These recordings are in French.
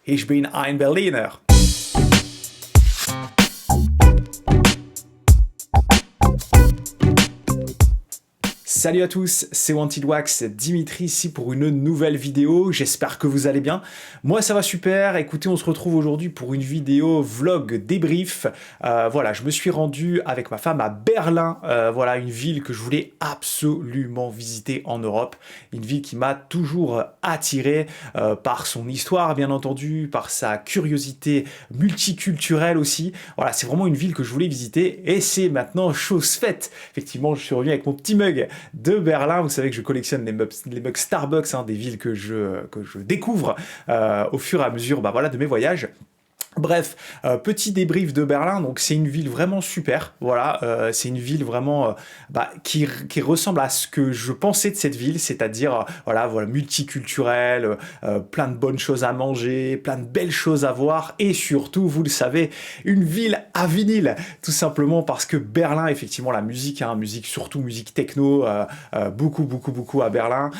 Ich bin ein Berliner. Salut à tous, c'est Wanted Wax, Dimitri ici pour une nouvelle vidéo, j'espère que vous allez bien. Moi ça va super, écoutez on se retrouve aujourd'hui pour une vidéo vlog débrief. Voilà, je me suis rendu avec ma femme à Berlin, voilà une ville que je voulais absolument visiter en Europe. Une ville qui m'a toujours attiré par son histoire bien entendu, par sa curiosité multiculturelle aussi. Voilà, c'est vraiment une ville que je voulais visiter et c'est maintenant chose faite. Effectivement, je suis revenu avec mon petit mug de Berlin. Vous savez que je collectionne les mugs Starbucks, des villes que je découvre au fur et à mesure voilà, de mes voyages. Bref, petit débrief de Berlin, donc c'est une ville vraiment super, voilà, c'est une ville vraiment qui ressemble à ce que je pensais de cette ville, c'est-à-dire voilà multiculturelle, plein de bonnes choses à manger, plein de belles choses à voir et surtout, vous le savez, une ville à vinyle, tout simplement parce que Berlin, effectivement, la musique, surtout musique techno, beaucoup à Berlin.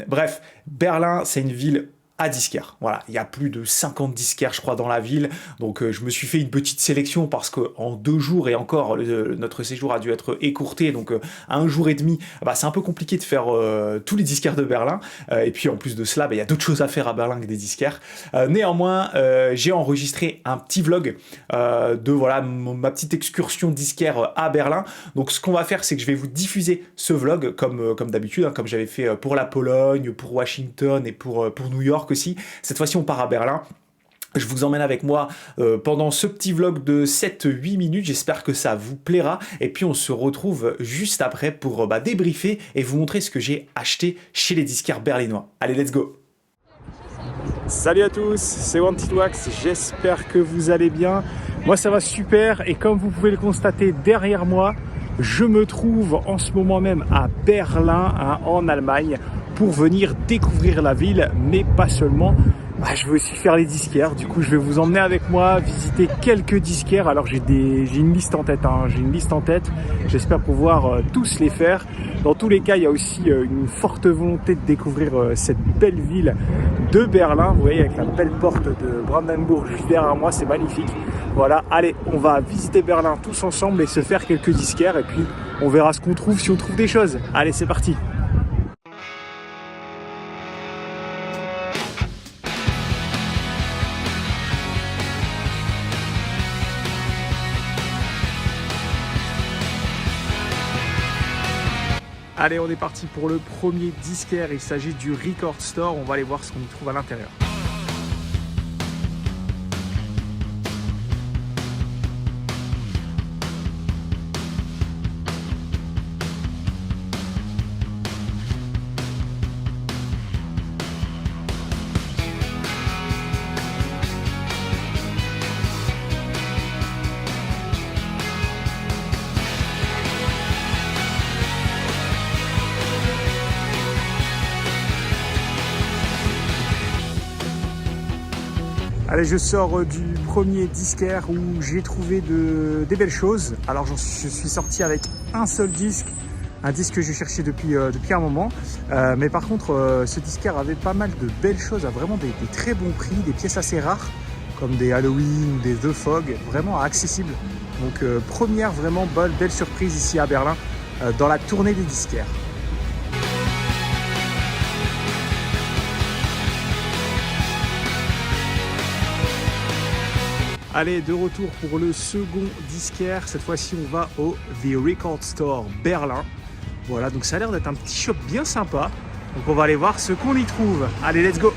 Bref, Berlin, c'est une ville à disquaire. Voilà, il y a plus de 50 disquaires, je crois, dans la ville. Donc, je me suis fait une petite sélection parce qu'en 2 jours, et encore, notre séjour a dû être écourté. Donc, 1 jour et demi, c'est un peu compliqué de faire tous les disquaires de Berlin. Et puis, en plus de cela, il y a d'autres choses à faire à Berlin que des disquaires. Néanmoins, j'ai enregistré un petit vlog de voilà, ma petite excursion disquaire à Berlin. Donc, ce qu'on va faire, c'est que je vais vous diffuser ce vlog comme d'habitude, comme j'avais fait pour la Pologne, pour Washington et pour New York aussi. Cette fois-ci, on part à Berlin. Je vous emmène avec moi pendant ce petit vlog de 7-8 minutes. J'espère que ça vous plaira. Et puis, on se retrouve juste après pour débriefer et vous montrer ce que j'ai acheté chez les disquaires berlinois. Allez, let's go! Salut à tous, c'est Wanted Wax. J'espère que vous allez bien. Moi, ça va super. Et comme vous pouvez le constater derrière moi, je me trouve en ce moment même à Berlin, en Allemagne, pour venir découvrir la ville, mais pas seulement. Je veux aussi faire les disquaires, du coup je vais vous emmener avec moi, visiter quelques disquaires. Alors j'ai une liste en tête, j'espère pouvoir tous les faire. Dans tous les cas, il y a aussi une forte volonté de découvrir cette belle ville de Berlin. Vous voyez, avec la belle porte de Brandenburg juste derrière moi, c'est magnifique. Voilà, allez, on va visiter Berlin tous ensemble et se faire quelques disquaires. Et puis on verra ce qu'on trouve, si on trouve des choses. Allez, c'est parti! Allez, on est parti pour le premier disquaire. Il s'agit du Record Store. On va aller voir ce qu'on y trouve à l'intérieur. Allez, je sors du premier disquaire où j'ai trouvé des belles choses. Alors, je suis sorti avec un seul disque, un disque que je cherchais depuis un moment. Mais par contre, ce disquaire avait pas mal de belles choses, à vraiment des très bons prix, des pièces assez rares, comme des Halloween, des The Fog, vraiment accessibles. Donc, première vraiment belle surprise ici à Berlin, dans la tournée des disquaires. Allez, de retour pour le second disquaire. Cette fois-ci, on va au The Record Store Berlin. Voilà, donc ça a l'air d'être un petit shop bien sympa. Donc on va aller voir ce qu'on y trouve. Allez, let's go!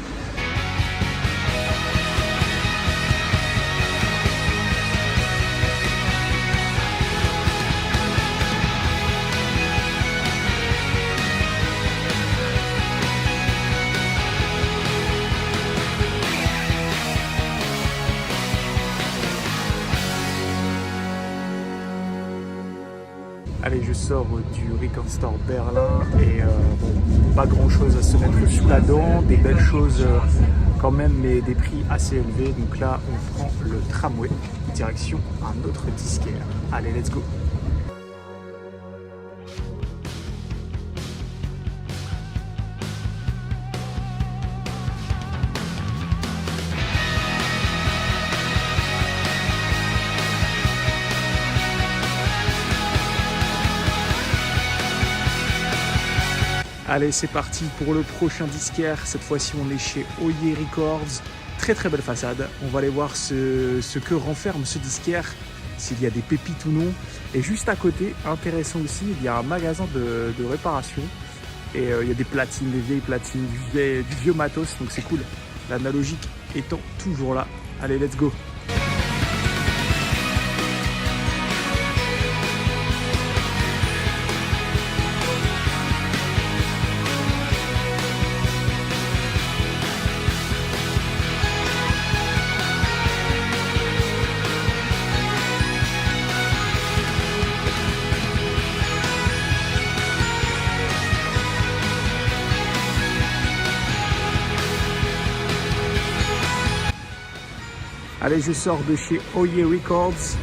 Allez, je sors du Record Store Berlin et pas grand chose à se mettre sous la dent, des belles choses quand même, mais des prix assez élevés. Donc là, on prend le tramway, direction un autre disquaire. Allez, let's go! Allez, c'est parti pour le prochain disquaire. Cette fois-ci, on est chez Oye Records. Très très belle façade. On va aller voir ce que renferme ce disquaire, s'il y a des pépites ou non. Et juste à côté, intéressant aussi, il y a un magasin de réparation. Et il y a des platines, des vieilles platines, du vieux matos, donc c'est cool. L'analogique étant toujours là. Allez, let's go! Allez, je sors de chez Oye Records.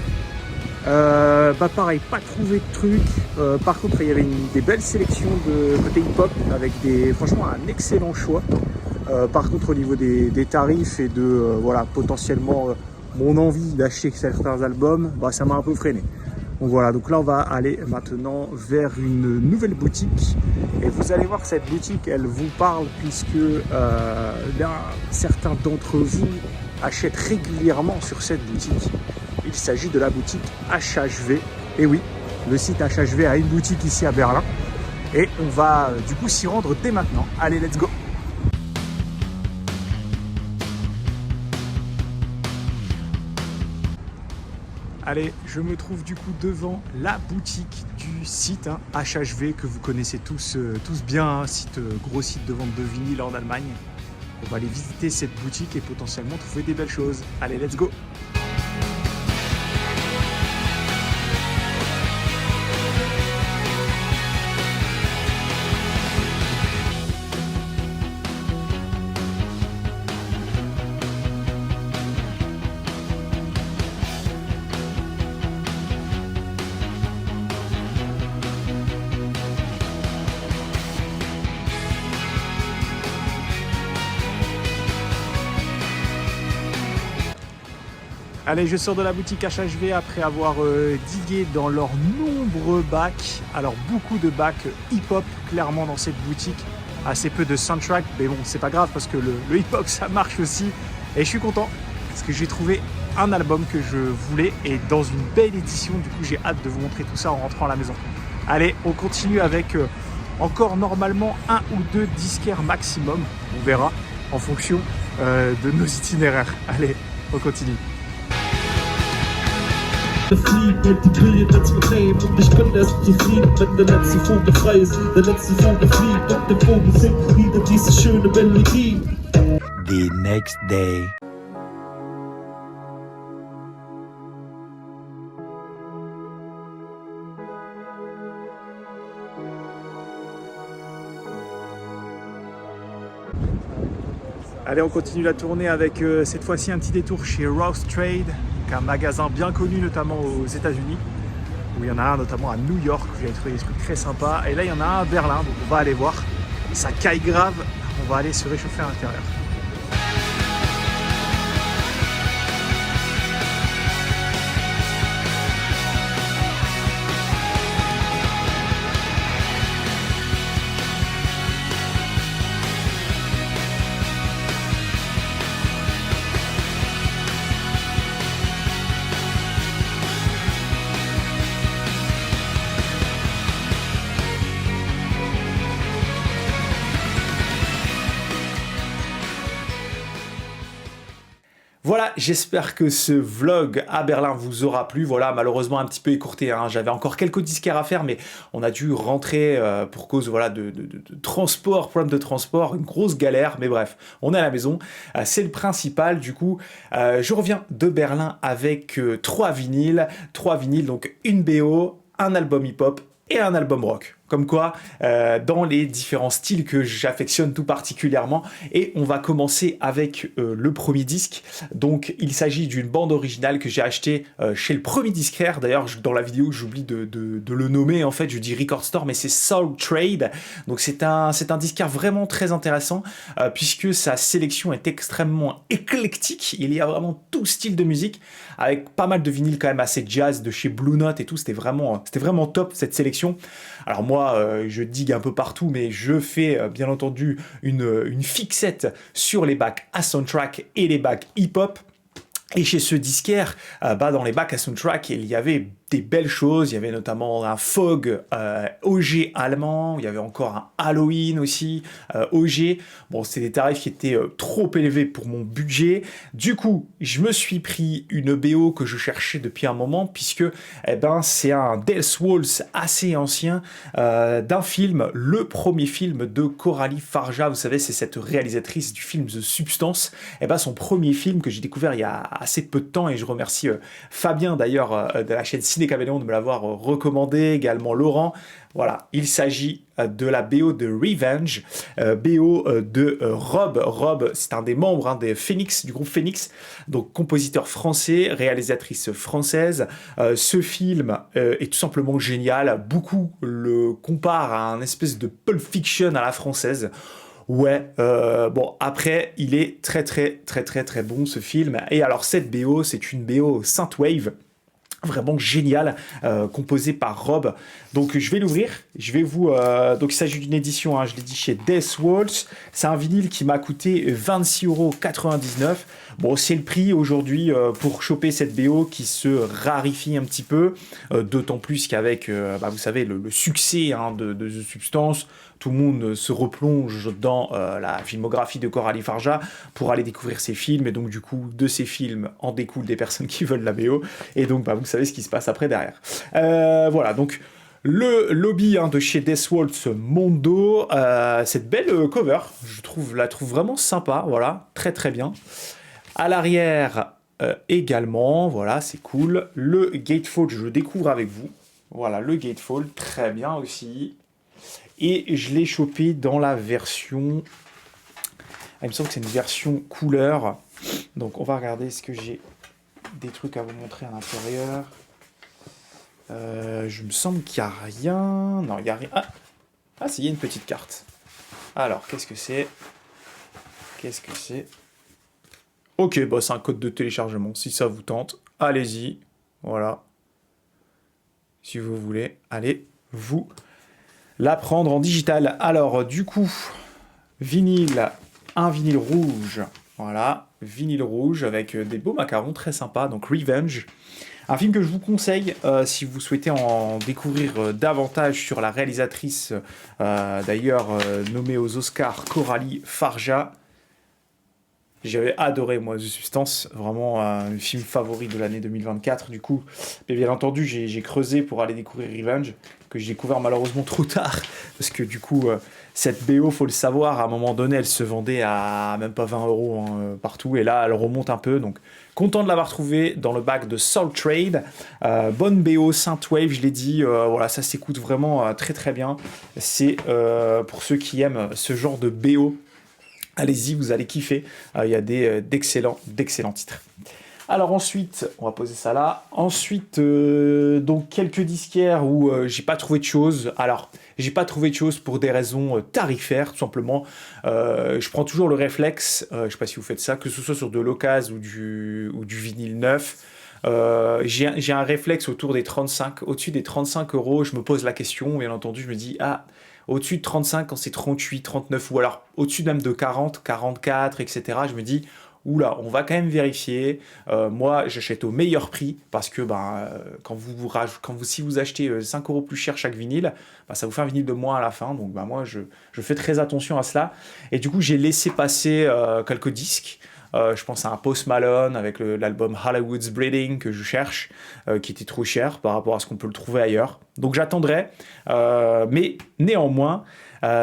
Pareil, pas trouvé de trucs. Par contre, il y avait des belles sélections de côté hip-hop avec franchement un excellent choix. Par contre, au niveau des tarifs et de voilà, potentiellement mon envie d'acheter certains albums, ça m'a un peu freiné. Donc voilà, donc là on va aller maintenant vers une nouvelle boutique et vous allez voir que cette boutique elle vous parle puisque certains d'entre vous achètent régulièrement sur cette boutique. Il s'agit de la boutique HHV. Et oui, le site HHV a une boutique ici à Berlin et on va du coup s'y rendre dès maintenant. Allez, let's go! Allez, je me trouve du coup devant la boutique du site HHV que vous connaissez tous bien, gros site de vente de vinyle en Allemagne. On va aller visiter cette boutique et potentiellement trouver des belles choses. Allez, let's go! Allez, je sors de la boutique HHV après avoir digué dans leurs nombreux bacs. Alors, beaucoup de bacs hip-hop, clairement, dans cette boutique. Assez peu de soundtrack, mais bon, c'est pas grave parce que le hip-hop, ça marche aussi. Et je suis content parce que j'ai trouvé un album que je voulais et dans une belle édition. Du coup, j'ai hâte de vous montrer tout ça en rentrant à la maison. Allez, on continue avec encore normalement 1 ou 2 disquaires maximum. On verra en fonction de nos itinéraires. Allez, on continue. Fliegen und die Grille wird's vernehmen und ich bin erst zufrieden, wenn der letzte Vogel frei ist, der letzte Vogel fliegt und der Vogel singt wieder diese schöne Melodie. The next day. Allez, on continue la tournée avec cette fois-ci un petit détour chez Rouse Trade, un magasin bien connu notamment aux États-Unis, où il y en a un notamment à New York où j'ai trouvé des trucs très sympas, et là il y en a un à Berlin, donc on va aller voir. Ça caille grave, on va aller se réchauffer à l'intérieur. Voilà, j'espère que ce vlog à Berlin vous aura plu. Voilà, malheureusement un petit peu écourté, hein. J'avais encore quelques disquaires à faire, mais on a dû rentrer pour cause voilà, de transport, problème de transport, une grosse galère. Mais bref, on est à la maison, c'est le principal. Du coup, je reviens de Berlin avec 3 vinyles, donc une BO, un album hip-hop et un album rock. Comme quoi, dans les différents styles que j'affectionne tout particulièrement. Et on va commencer avec le premier disque. Donc, il s'agit d'une bande originale que j'ai achetée chez le premier disquaire. D'ailleurs, dans la vidéo, j'oublie de le nommer. En fait, je dis Record Store, mais c'est Soul Trade. Donc, c'est un disquaire vraiment très intéressant puisque sa sélection est extrêmement éclectique. Il y a vraiment tout style de musique avec pas mal de vinyles quand même assez jazz de chez Blue Note et tout. C'était vraiment top cette sélection. Alors moi, moi, je digue un peu partout, mais je fais bien entendu une fixette sur les bacs à soundtrack et les bacs hip-hop. Et chez ce disquaire, dans les bacs à soundtrack, il y avait des belles choses. Il y avait notamment un Fog OG allemand. Il y avait encore un Halloween aussi OG. Bon, c'est des tarifs qui étaient trop élevés pour mon budget. Du coup, je me suis pris une BO que je cherchais depuis un moment, puisque c'est un Death Waltz assez ancien d'un film, le premier film de Coralie Farja. Vous savez, c'est cette réalisatrice du film The Substance. Son premier film que j'ai découvert il y a assez peu de temps, et je remercie Fabien d'ailleurs de la chaîne Ciné Caméléon de me l'avoir recommandé, également Laurent. Voilà, il s'agit de la BO de Revenge, BO de Rob. Rob, c'est un des membres des Phoenix, du groupe Phoenix, donc compositeur français, réalisatrice française. Ce film est tout simplement génial. Beaucoup le comparent à un espèce de Pulp Fiction à la française. Ouais, après, il est très bon ce film. Et alors, cette BO, c'est une BO synthwave, vraiment génial, composé par Rob. Donc je vais l'ouvrir, je vais vous... donc il s'agit d'une édition, je l'ai dit, chez Death Waltz. C'est un vinyle qui m'a coûté 26,99 €. Bon, c'est le prix aujourd'hui pour choper cette BO qui se raréfie un petit peu, d'autant plus qu'avec, vous savez, le succès de The Substance, tout le monde se replonge dans la filmographie de Coralie Farja pour aller découvrir ses films, et donc du coup, de ces films en découlent des personnes qui veulent la BO, et donc vous savez ce qui se passe après derrière. Voilà, donc le lobby de chez Death Waltz Mondo, cette belle cover, la trouve vraiment sympa, voilà, très bien. À l'arrière également, voilà, c'est cool. Le gatefold, je le découvre avec vous. Voilà, le gatefold, très bien aussi. Et je l'ai chopé dans la version... il me semble que c'est une version couleur. Donc on va regarder, est-ce que j'ai des trucs à vous montrer à l'intérieur. Je me semble qu'il n'y a rien... Non, il n'y a rien... Ah, si, il y a une petite carte. Alors, qu'est-ce que c'est? Ok, c'est un code de téléchargement. Si ça vous tente, allez-y. Voilà. Si vous voulez, allez vous la prendre en digital. Alors, du coup, un vinyle rouge. Voilà, vinyle rouge avec des beaux macarons très sympas. Donc, Revenge. Un film que je vous conseille si vous souhaitez en découvrir davantage sur la réalisatrice, d'ailleurs nommée aux Oscars, Coralie Farja. J'avais adoré, moi, The Substance, vraiment un film favori de l'année 2024. Du coup, mais bien entendu, j'ai creusé pour aller découvrir Revenge, que j'ai découvert malheureusement trop tard, parce que du coup, cette BO, faut le savoir, à un moment donné, elle se vendait à même pas 20 € partout, et là, elle remonte un peu, donc content de l'avoir trouvée dans le bac de Soul Trade. Bonne BO, Synthwave, je l'ai dit, voilà, ça s'écoute vraiment très bien. C'est pour ceux qui aiment ce genre de BO. Allez-y, vous allez kiffer. Il y a d'excellents titres. Alors ensuite, on va poser ça là. Ensuite, donc quelques disquaires où j'ai pas trouvé de choses. Alors, j'ai pas trouvé de choses pour des raisons tarifaires, tout simplement. Je prends toujours le réflexe, je sais pas si vous faites ça, que ce soit sur de l'occasion ou du vinyle neuf. J'ai un réflexe autour des 35, au-dessus des 35 €, je me pose la question, bien entendu, je me dis, au-dessus de 35, quand c'est 38, 39, ou alors au-dessus même de 40, 44, etc., je me dis, oula, on va quand même vérifier. Moi, j'achète au meilleur prix, parce que si vous achetez 5 € plus cher chaque vinyle, ça vous fait un vinyle de moins à la fin, donc moi, je fais très attention à cela. Et du coup, j'ai laissé passer quelques disques. Je pense à un Post Malone avec l'album Hollywood's Bleeding que je cherche, qui était trop cher par rapport à ce qu'on peut le trouver ailleurs. Donc j'attendrai, mais néanmoins,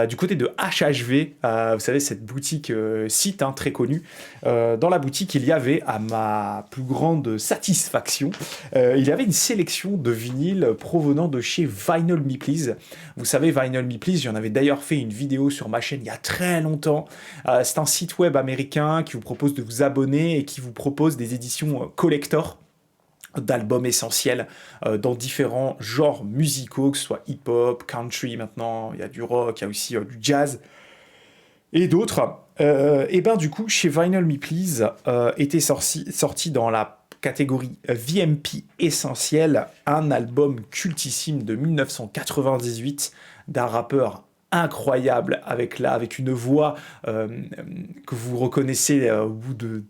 du côté de HHV, vous savez, cette boutique site très connue, dans la boutique, il y avait, à ma plus grande satisfaction, il y avait une sélection de vinyles provenant de chez Vinyl Me Please. Vous savez, Vinyl Me Please, j'en avais d'ailleurs fait une vidéo sur ma chaîne il y a très longtemps. C'est un site web américain qui vous propose de vous abonner et qui vous propose des éditions collector d'albums essentiels dans différents genres musicaux, que ce soit hip-hop, country maintenant, il y a du rock, il y a aussi du jazz et d'autres. Et du coup, chez Vinyl Me Please était sorti dans la catégorie VMP essentiel, un album cultissime de 1998 d'un rappeur incroyable avec une voix que vous reconnaissez au bout de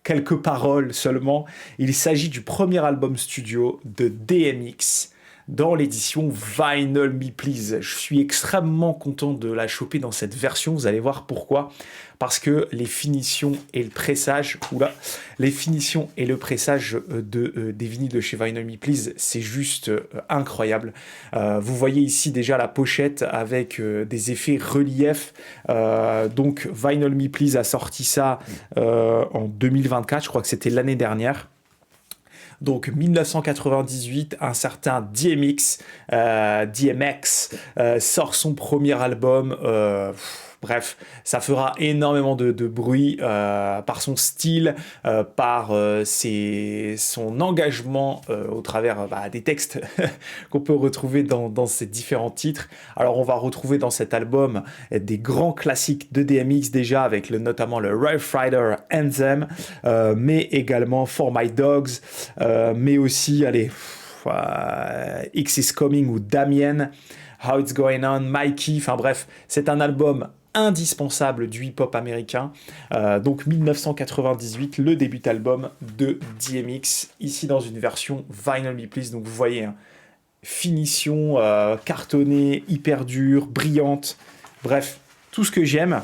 quelques paroles seulement. Il s'agit du premier album studio de DMX dans l'édition Vinyl Me Please. Je suis extrêmement content de la choper dans cette version, vous allez voir pourquoi. Parce que les finitions et le pressage, des vinyles de chez Vinyl Me Please, c'est juste incroyable. Vous voyez ici déjà la pochette avec des effets relief. Donc Vinyl Me Please a sorti ça en 2024, je crois que c'était l'année dernière. Donc 1998, un certain DMX sort son premier album. Bref, ça fera énormément de bruit par son style, par son engagement au travers des textes qu'on peut retrouver dans ces différents titres. Alors on va retrouver dans cet album des grands classiques de DMX déjà, avec notamment le Rough Rider Anthem, mais également For My Dogs, mais aussi, X is Coming ou Damien, How It's Going On, Mikey, enfin bref, c'est un album indispensable du hip-hop américain. Donc 1998, le début album de DMX, ici dans une version Vinyl Me Please. Donc vous voyez, finition cartonnée, hyper dure, brillante, bref, tout ce que j'aime.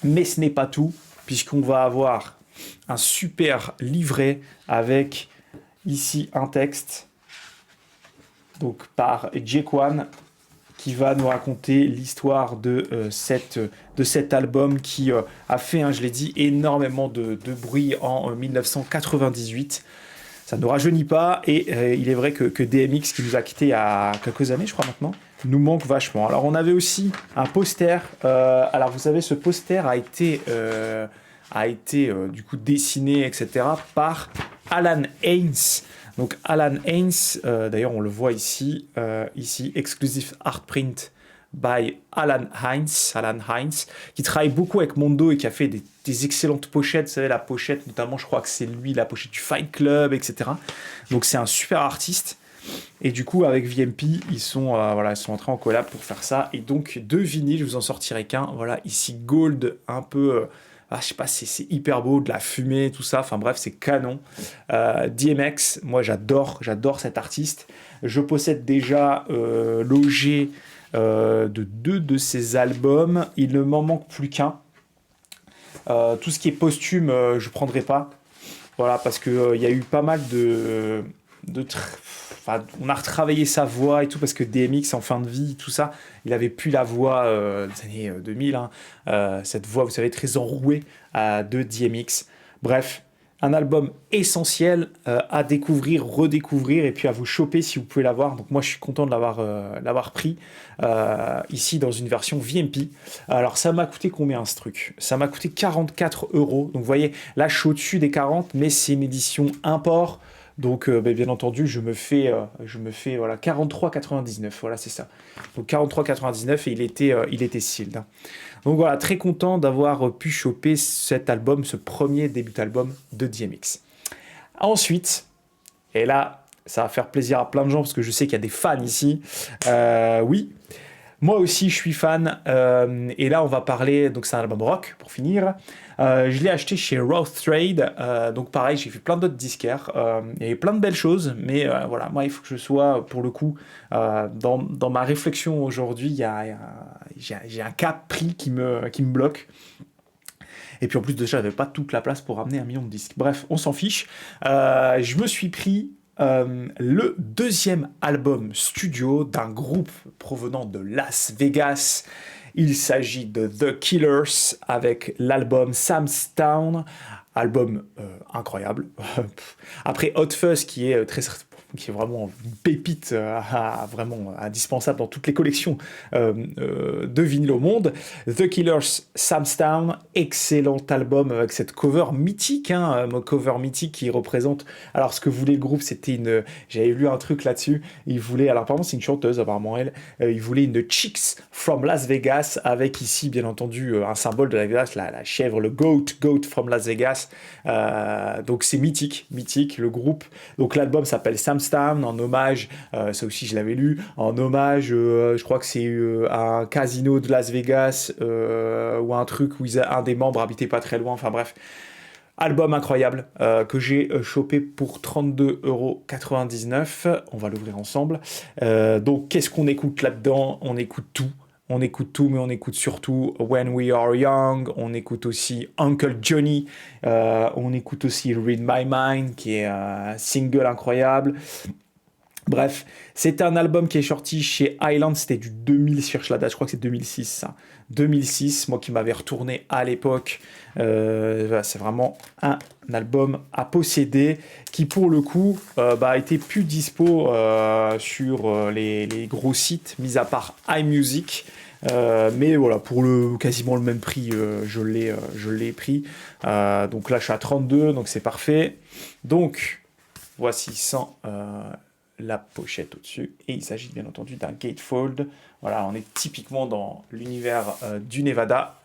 Mais ce n'est pas tout, puisqu'on va avoir un super livret avec ici un texte, donc par J-Quan, qui va nous raconter l'histoire de cet album qui a fait, je l'ai dit, énormément de bruit en 1998. Ça ne rajeunit pas, et il est vrai que DMX, qui nous a quittés il y a quelques années, je crois maintenant, nous manque vachement. Alors on avait aussi un poster, alors vous savez, ce poster a été du coup dessiné, etc., par Alan Haynes. Donc Alan Haynes, d'ailleurs on le voit ici, Exclusive Art Print by Alan Haynes, qui travaille beaucoup avec Mondo et qui a fait des excellentes pochettes. Vous savez, la pochette, notamment, je crois que c'est lui, la pochette du Fight Club, etc. Donc c'est un super artiste. Et du coup, avec VMP, ils sont entrés en collab pour faire ça. Et donc, deux vinyles, je vous en sortirai qu'un. Voilà, ici, Gold, un peu... je sais pas, c'est hyper beau, de la fumée, tout ça. Enfin bref, c'est canon. DMX, moi j'adore cet artiste. Je possède déjà l'OG de 2 de ses albums. Il ne m'en manque plus qu'un. Tout ce qui est posthume, je prendrai pas. Voilà, parce que y a eu pas mal on a retravaillé sa voix et tout, parce que DMX en fin de vie, tout ça, il avait plus la voix des années 2000, cette voix, vous savez, très enrouée de DMX. Bref, un album essentiel à découvrir, redécouvrir, et puis à vous choper si vous pouvez l'avoir. Donc moi, je suis content de l'avoir pris ici dans une version VMP. Alors ça m'a coûté combien ce truc? Ça m'a coûté 44 €. Donc vous voyez, là je suis au-dessus des 40, mais c'est une édition import. Donc, bien entendu, je me fais 43,99. Voilà, c'est ça. Donc 43,99, et il était sealed. Donc voilà, très content d'avoir pu choper cet album, ce premier début album de DMX. Ensuite, et là, ça va faire plaisir à plein de gens parce que je sais qu'il y a des fans ici. Oui. Moi aussi, je suis fan. Et là, on va parler... Donc, c'est un album rock, pour finir. Je l'ai acheté chez Rough Trade. Donc, pareil, j'ai fait plein d'autres disquaires. Il y avait plein de belles choses. Mais voilà, moi, il faut que je sois, pour le coup, dans ma réflexion aujourd'hui, j'ai un cap prix qui me bloque. Et puis, en plus de ça, j'avais pas toute la place pour ramener 1 million de disques. Bref, on s'en fiche. Je me suis pris... le deuxième album studio d'un groupe provenant de Las Vegas. Il s'agit de The Killers avec l'album Sam's Town, album incroyable. Après Hot Fuzz, qui est qui est vraiment une pépite vraiment indispensable dans toutes les collections de vinyle au monde. The Killers, Sam's Town, excellent album avec cette cover mythique, cover mythique qui représente... Alors ce que voulait le groupe, c'était une... J'avais lu un truc là-dessus, ils voulaient... Alors apparemment c'est une chanteuse, apparemment elle, ils voulaient une Chicks from Las Vegas, avec ici bien entendu un symbole de Las Vegas, la chèvre, le goat from Las Vegas. Donc c'est mythique, le groupe. Donc l'album s'appelle Sam's Town, en hommage, ça aussi je l'avais lu, en hommage, je crois que c'est un casino de Las Vegas, ou un truc où un des membres habitait pas très loin, enfin bref. Album incroyable, que j'ai chopé pour 32,99 €. On va l'ouvrir ensemble. Donc qu'est-ce qu'on écoute là-dedans? On écoute tout. On écoute tout, mais on écoute surtout When We Are Young, on écoute aussi Uncle Johnny, on écoute aussi Read My Mind, qui est un single incroyable. Bref, c'est un album qui est sorti chez Island, c'était du 2000, je cherche la date, je crois que c'est 2006, ça. 2006, moi qui m'avais retourné à l'époque, c'est vraiment un album à posséder, qui pour le coup était plus dispo sur les gros sites, mis à part iMusic. Mais voilà, pour quasiment le même prix, je l'ai pris. Donc là, je suis à 32, donc c'est parfait. Donc, voici sans la pochette au-dessus. Et il s'agit bien entendu d'un gatefold. Voilà, on est typiquement dans l'univers du Nevada.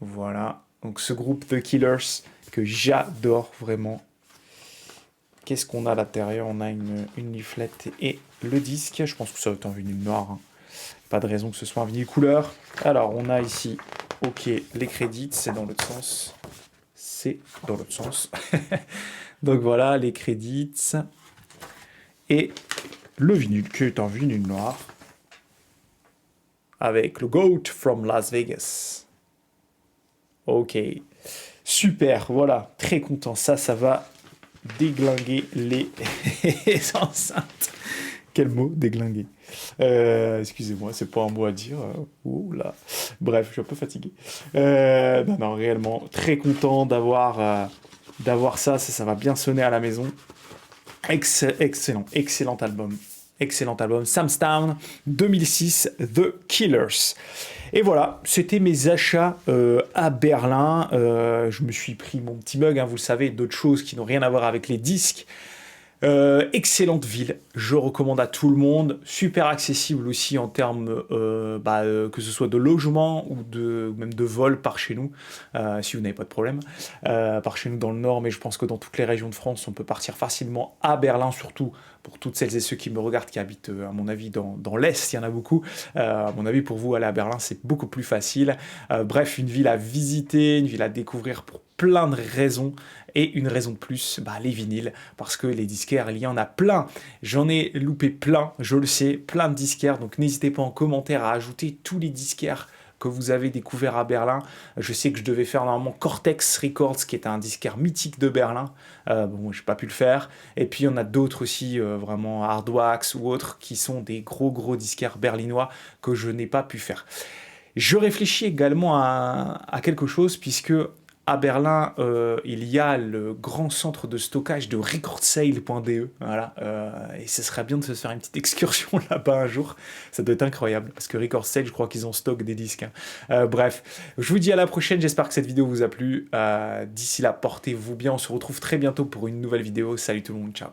Voilà, donc ce groupe The Killers que j'adore vraiment. Qu'est-ce qu'on a à l'intérieur? On a une leaflet et le disque. Je pense que ça va être en vinyle noir, hein. Pas de raison que ce soit un vinyle couleur. Alors, on a ici, ok, les crédits, c'est dans l'autre sens. C'est dans l'autre sens. Donc voilà, les crédits. Et le vinyle, qui est un vinyle noir. Avec le GOAT from Las Vegas. Ok. Super, voilà. Très content. Ça va déglinguer les enceintes. Quel mot, déglinguer. Excusez-moi, c'est pas un mot à dire. Oh là. Bref, je suis un peu fatigué. Non, réellement, très content d'avoir ça. Ça va bien sonner à la maison. Excellent album. Excellent album. Sam's Town, 2006, The Killers. Et voilà, c'était mes achats à Berlin. Je me suis pris mon petit mug, vous le savez, d'autres choses qui n'ont rien à voir avec les disques. Excellente ville, je recommande à tout le monde, super accessible aussi en termes que ce soit de logement ou même de vol par chez nous, si vous n'avez pas de problème, par chez nous dans le nord, mais je pense que dans toutes les régions de France on peut partir facilement à Berlin, surtout pour toutes celles et ceux qui me regardent, qui habitent à mon avis dans l'Est, il y en a beaucoup, à mon avis pour vous aller à Berlin c'est beaucoup plus facile. Bref, une ville à visiter, une ville à découvrir pour plein de raisons, et une raison de plus, les vinyles, parce que les disquaires, il y en a plein, j'en ai loupé plein, je le sais, plein de disquaires, donc n'hésitez pas en commentaire à ajouter tous les disquaires que vous avez découvert à Berlin. Je sais que je devais faire normalement Cortex Records, qui est un disquaire mythique de Berlin, bon, j'ai pas pu le faire, et puis il y en a d'autres aussi, vraiment Hardwax ou autres, qui sont des gros disquaires berlinois que je n'ai pas pu faire. Je réfléchis également à quelque chose, puisque à Berlin, il y a le grand centre de stockage de recordsale.de, voilà, et ce serait bien de se faire une petite excursion là-bas un jour, ça doit être incroyable, parce que Recordsale, je crois qu'ils ont stock des disques. Bref, je vous dis à la prochaine, j'espère que cette vidéo vous a plu, d'ici là, portez-vous bien, on se retrouve très bientôt pour une nouvelle vidéo, salut tout le monde, ciao.